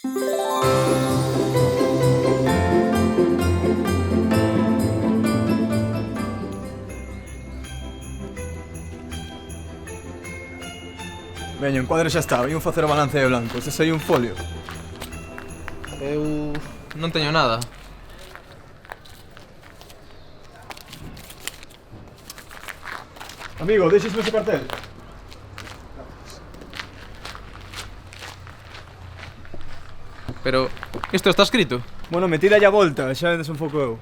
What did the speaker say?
Veño, o encuadre xa está, vimos facer o balance de blanco. Este sei un folio. Eu non teño nada. Amigo, deixesme ese cartel. Pero isto está escrito. Bueno, me tira a volta, xa vendes un pouco eu.